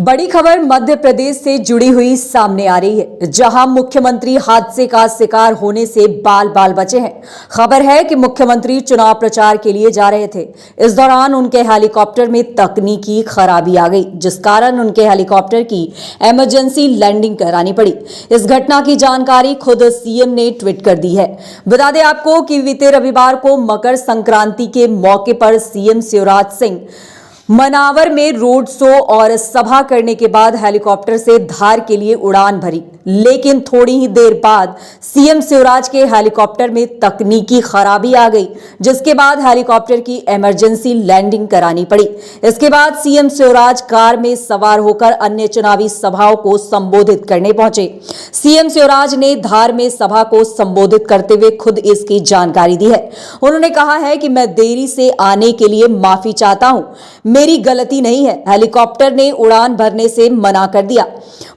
बड़ी खबर मध्य प्रदेश से जुड़ी हुई सामने आ रही है, जहां मुख्यमंत्री हादसे का शिकार होने से बाल बाल बचे हैं। खबर है कि मुख्यमंत्री चुनाव प्रचार के लिए जा रहे थे। इस दौरान उनके हेलीकॉप्टर में तकनीकी खराबी आ गई, जिस कारण उनके हेलीकॉप्टर की इमरजेंसी लैंडिंग करानी पड़ी। इस घटना की जानकारी खुद सीएम ने ट्वीट कर दी है। बता दें आपको कि बीते रविवार को मकर संक्रांति के मौके पर सीएम शिवराज सिंह मनावर में रोड शो और सभा करने के बाद हेलीकॉप्टर से धार के लिए उड़ान भरी, लेकिन थोड़ी ही देर बाद सीएम शिवराज के हेलीकॉप्टर में तकनीकी खराबी आ गई, जिसके बाद हेलीकॉप्टर की इमरजेंसी लैंडिंग करानी पड़ी। इसके बाद सीएम शिवराज कार में सवार होकर अन्य चुनावी सभाओं को संबोधित करने पहुंचे। सीएम शिवराज ने धार में सभा को संबोधित करते हुए खुद इसकी जानकारी दी है। उन्होंने कहा है कि मैं देरी से आने के लिए माफी चाहता हूं, मेरी गलती नहीं है। हेलीकॉप्टर ने उड़ान भरने से मना कर दिया।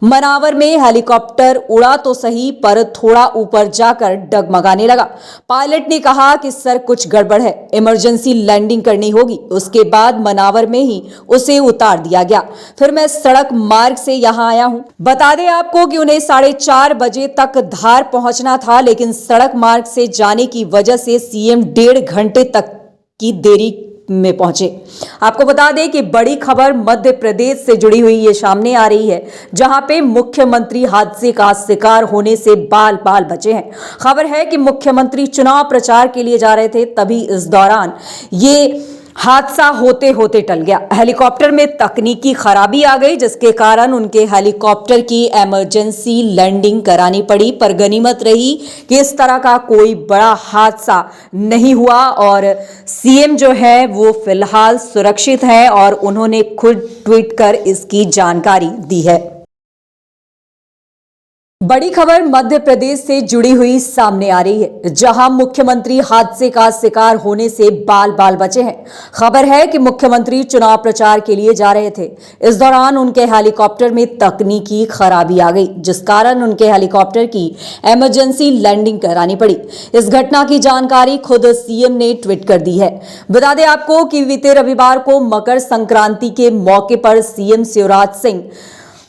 मनावर में हेलीकॉप्टर उड़ा तो सही, पर थोड़ा ऊपर जाकर डगमगाने लगा। पायलट ने कहा कि सर कुछ गड़बड़ है, इमरजेंसी लैंडिंग करनी होगी। उसके बाद मनावर में ही उसे उतार दिया गया। फिर मैं सड़क मार्ग से यहां आया हूं। बता दें आपको कि उन्हें 4:30 बजे तक धार पहुंचना था, लेकिन सड़क मार्ग से जाने की वजह से सीएम 1.5 घंटे तक की देरी में पहुंचे। आपको बता दें कि बड़ी खबर मध्य प्रदेश से जुड़ी हुई ये सामने आ रही है, जहां पे मुख्यमंत्री हादसे का शिकार होने से बाल बाल बचे हैं। खबर है कि मुख्यमंत्री चुनाव प्रचार के लिए जा रहे थे, तभी इस दौरान ये हादसा होते होते टल गया। हेलीकॉप्टर में तकनीकी खराबी आ गई, जिसके कारण उनके हेलीकॉप्टर की इमरजेंसी लैंडिंग करानी पड़ी, पर गनीमत रही कि इस तरह का कोई बड़ा हादसा नहीं हुआ और सीएम जो है वो फिलहाल सुरक्षित है और उन्होंने खुद ट्वीट कर इसकी जानकारी दी है। बड़ी खबर मध्य प्रदेश से जुड़ी हुई सामने आ रही है, जहां मुख्यमंत्री हादसे का शिकार होने से बाल बाल बचे हैं। खबर है कि मुख्यमंत्री चुनाव प्रचार के लिए जा रहे थे। इस दौरान उनके हेलीकॉप्टर में तकनीकी खराबी आ गई, जिस कारण उनके हेलीकॉप्टर की इमरजेंसी लैंडिंग करानी पड़ी। इस घटना की जानकारी खुद सीएम ने ट्वीट कर दी है। बता दें आपको कि बीते रविवार को मकर संक्रांति के मौके पर सीएम शिवराज सिंह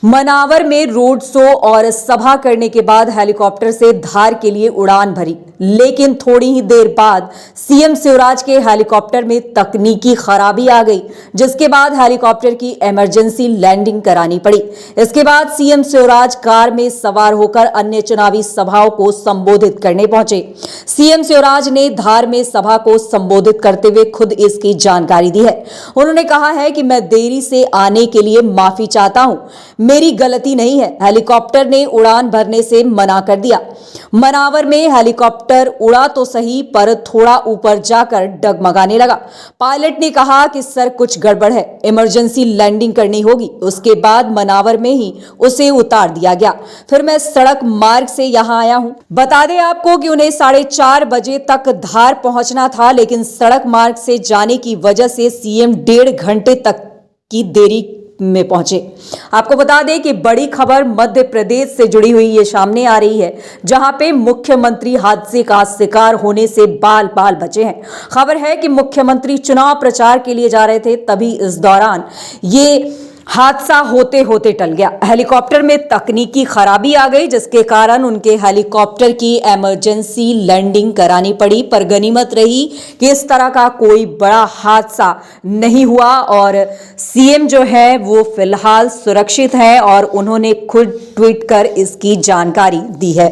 मनावर में रोड शो और सभा करने के बाद हेलीकॉप्टर से धार के लिए उड़ान भरी, लेकिन थोड़ी ही देर बाद सीएम शिवराज के हेलीकॉप्टर में तकनीकी खराबी आ गई, जिसके बाद हेलीकॉप्टर की इमरजेंसी लैंडिंग करानी पड़ी। इसके बाद सीएम शिवराज कार में सवार होकर अन्य चुनावी सभाओं को संबोधित करने पहुंचे। सीएम शिवराज ने धार में सभा को संबोधित करते हुए खुद इसकी जानकारी दी है। उन्होंने कहा है कि मैं देरी से आने के लिए माफी चाहता हूं, मेरी गलती नहीं है। हेलीकॉप्टर ने उड़ान भरने से मना कर दिया। मनावर में हेलीकॉप्टर उड़ा तो सही, पर थोड़ा ऊपर जाकर डगमगाने लगा। पायलट ने कहा कि सर कुछ गड़बड़ है, इमरजेंसी लैंडिंग करनी होगी। उसके बाद मनावर में ही उसे उतार दिया गया। फिर मैं सड़क मार्ग से यहां आया हूं। बता दें आपको कि उन्हें 4:30 बजे तक धार पहुंचना था, लेकिन सड़क मार्ग से जाने की वजह से सीएम 1.5 घंटे तक की देरी में पहुंचे। आपको बता दें कि बड़ी खबर मध्य प्रदेश से जुड़ी हुई ये सामने आ रही है, जहां पे मुख्यमंत्री हादसे का शिकार होने से बाल बाल बचे हैं। खबर है कि मुख्यमंत्री चुनाव प्रचार के लिए जा रहे थे, तभी इस दौरान ये हादसा होते होते टल गया। हेलीकॉप्टर में तकनीकी खराबी आ गई, जिसके कारण उनके हेलीकॉप्टर की इमरजेंसी लैंडिंग करानी पड़ी, पर गनीमत रही कि इस तरह का कोई बड़ा हादसा नहीं हुआ और सीएम जो है वो फिलहाल सुरक्षित है और उन्होंने खुद ट्वीट कर इसकी जानकारी दी है।